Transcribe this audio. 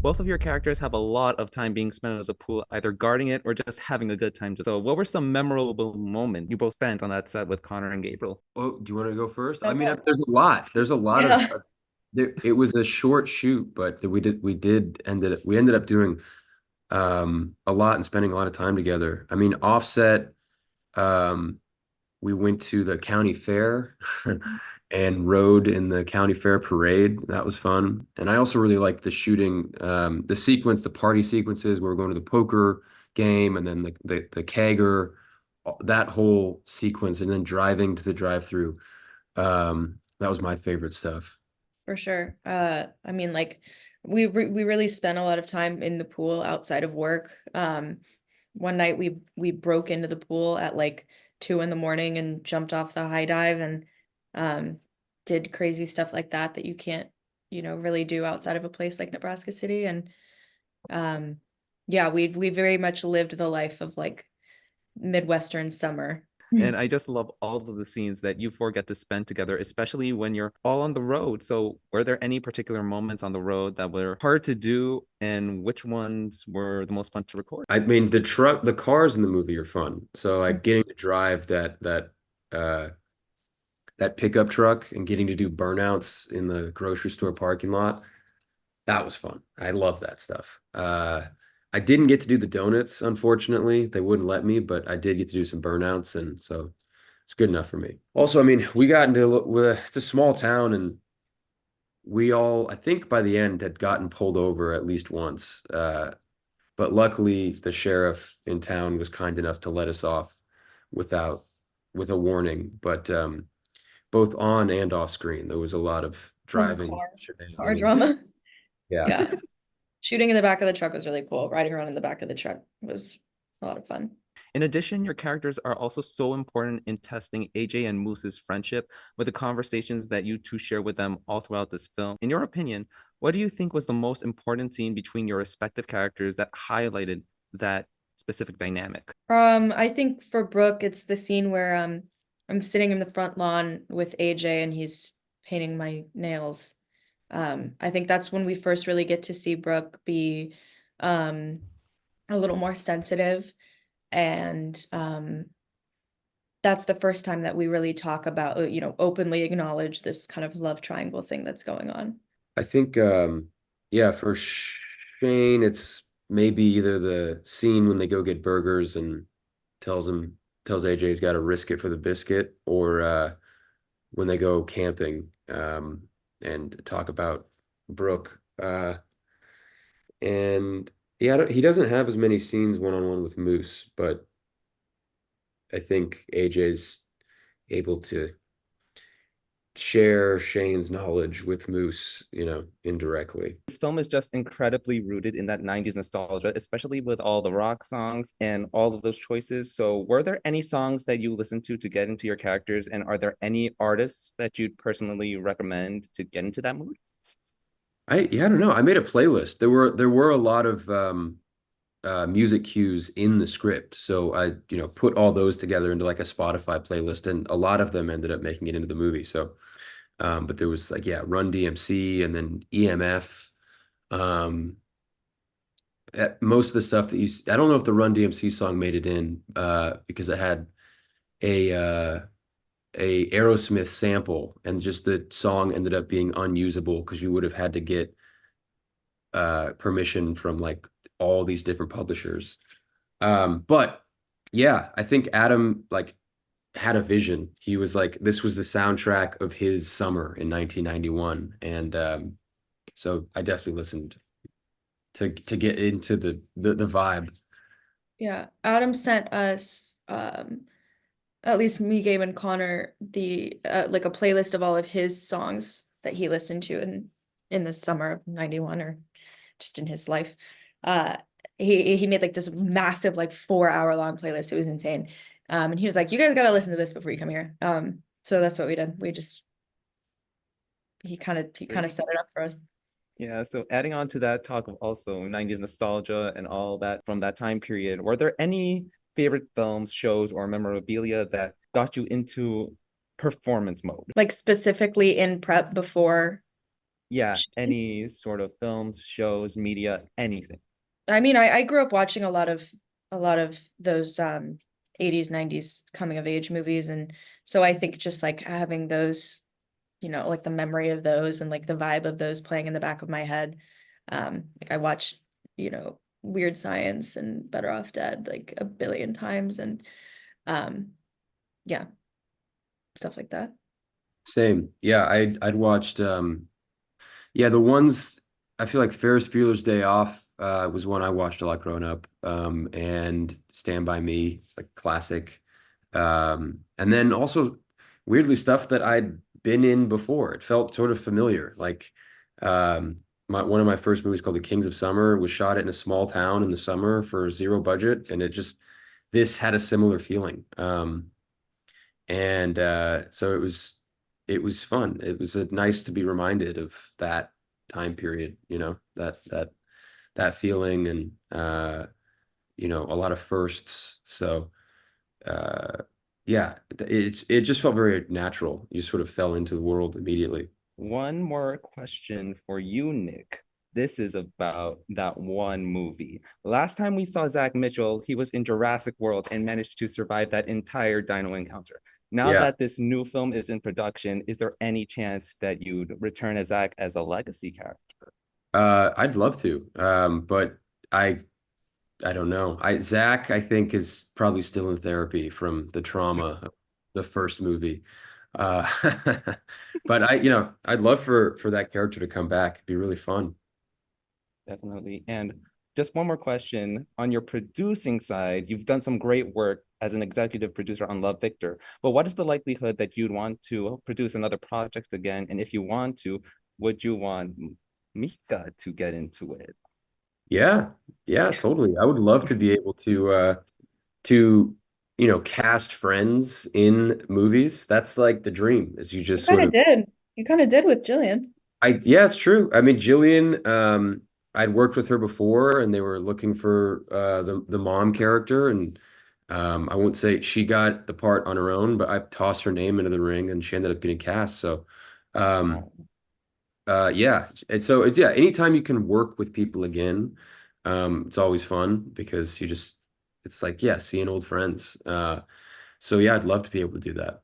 both of your characters have a lot of time being spent at the pool, either guarding it or just having a good time. So, what were some memorable moments you both spent on that set with Connor and Gabriel? Oh, do you want to go first? I mean, Okay. there's a lot. There's a lot of Yeah. it was a short shoot, but we ended up doing a lot and spending a lot of time together. I mean, offset, um, we went to the county fair and rode in the county fair parade. That was fun. And I also really liked the shooting, the party sequences where we're going to the poker game and then the kegger, that whole sequence, and then driving to the drive-through. That was my favorite stuff. For sure. I mean, like we really spent a lot of time in the pool outside of work. One night we broke into the pool at like 2 in the morning and jumped off the high dive and um did crazy stuff like that that you can't, really do outside of a place like Nebraska City. And um yeah, we very much lived the life of like Midwestern summer. And I just love all of the scenes that you four get to spend together, especially when you're all on the road. So, were there any particular moments on the road that were hard to do, and which ones were the most fun to record? I mean, the cars in the movie are fun. So like getting to drive uh that pickup truck and getting to do burnouts in the grocery store parking lot, that was fun. I love that stuff. I didn't get to do the donuts, unfortunately. They wouldn't let me, but I did get to do some burnouts, and so it's good enough for me. Also, I mean, we got it's a small town, and we all, I think by the end, had gotten pulled over at least once. But luckily, the sheriff in town was kind enough to let us off without with a warning. But both on and off screen, there was a lot of Oh, driving car shenanigans. drama. Yeah. Yeah. Shooting in the back of the truck was really cool. Riding around in the back of the truck was a lot of fun. In addition, your characters are also so important in testing AJ and Moose's friendship with the conversations that you two share with them all throughout this film. In your opinion, what do you think was the most important scene between your respective characters that highlighted that specific dynamic? I think for Brooke, it's the scene where I'm sitting in the front lawn with AJ and he's painting my nails. I think that's when we first really get to see Brooke be um a little more sensitive and that's the first time that we really talk about, openly acknowledge this kind of love triangle thing that's going on. I think, yeah, for Shane, it's maybe either the scene when they go get burgers and tells AJ he's got to risk it for the biscuit, or when they go camping, and talk about Brooke. And yeah, he doesn't have as many scenes one-on-one with Moose, but I think AJ's able to share Shane's knowledge with Moose, indirectly. This film is just incredibly rooted in that 90s nostalgia, especially with all the rock songs and all of those choices. So, were there any songs that you listened to get into your characters? And are there any artists that you'd personally recommend to get into that mood? Yeah, I don't know. I made a playlist. There were a lot of music cues in the script. So I, put all those together into like a Spotify playlist, and a lot of them ended up making it into the movie. So but there was like, yeah, Run DMC and then EMF. Um, Most of the stuff that I don't know if the Run DMC song made it in, because it had a uh, a Aerosmith sample, and just the song ended up being unusable because you would have had to get permission from like all these different publishers. But yeah, I think Adam like had a vision. He was like, this was the soundtrack of his summer in 1991, and so I definitely listened to get into the vibe. Yeah, Adam sent us, at least me, Gabe, and Connor, the like a playlist of all of his songs that he listened to in the summer of '91 or just in his life. Uh, he made like this massive like 4 hour long playlist. It was insane. And he was like, "You guys gotta listen to this before you come here." So that's what we did. He kind of set it up for us. Yeah, so adding on to that talk of also 90s nostalgia and all that from that time period, were there any favorite films, shows, or memorabilia that got you into performance mode? Like specifically in prep before. Yeah, any sort of films, shows, media, anything. I mean, I grew up watching a lot of those 80s, 90s coming of age movies, and so I think just like having those, like the memory of those and like the vibe of those playing in the back of my head. Like I watched, Weird Science and Better Off Dead like a billion times, and um yeah, stuff like that. Same. Yeah, I'd watched yeah, the ones I feel like Ferris Bueller's Day Off was one I watched a lot growing up. And Stand By Me, it's like classic. And then also weirdly stuff that I'd been in before. It felt sort of familiar. Like one of my first movies called The Kings of Summer was shot in a small town in the summer for zero budget, and this had a similar feeling. And so it was fun. It was nice to be reminded of that time period, that feeling, and a lot of firsts. So yeah, it just felt very natural. You sort of fell into the world immediately. One more question for you, Nick. This is about that one movie. Last time we saw Zach Mitchell, he was in Jurassic World and managed to survive that entire dino encounter. Now Yeah. that this new film is in production, is there any chance that you'd return as Zach as a legacy character? I'd love to. But I don't know. Zach, I think, is probably still in therapy from the trauma of the first movie. Uh, but I'd love for that character to come back. It'd be really fun. Definitely. And just one more question. On your producing side, you've done some great work as an executive producer on Love Victor. But what is the likelihood that you'd want to produce another project again? And if you want to, would you want Mika to get into it? Yeah, yeah, totally. I would love to be able to cast friends in movies. That's like the dream, is you You just kind sort of of did. You kind of did with Jillian. yeah, it's true. I mean, Jillian, I'd worked with her before, and they were looking for the mom character, and I won't say she got the part on her own, but I tossed her name into the ring, and she ended up getting cast. So, um, Oh, yeah, and so yeah, anytime you can work with people again, it's always fun because it's like, yeah, seeing old friends. So yeah, I'd love to be able to do that.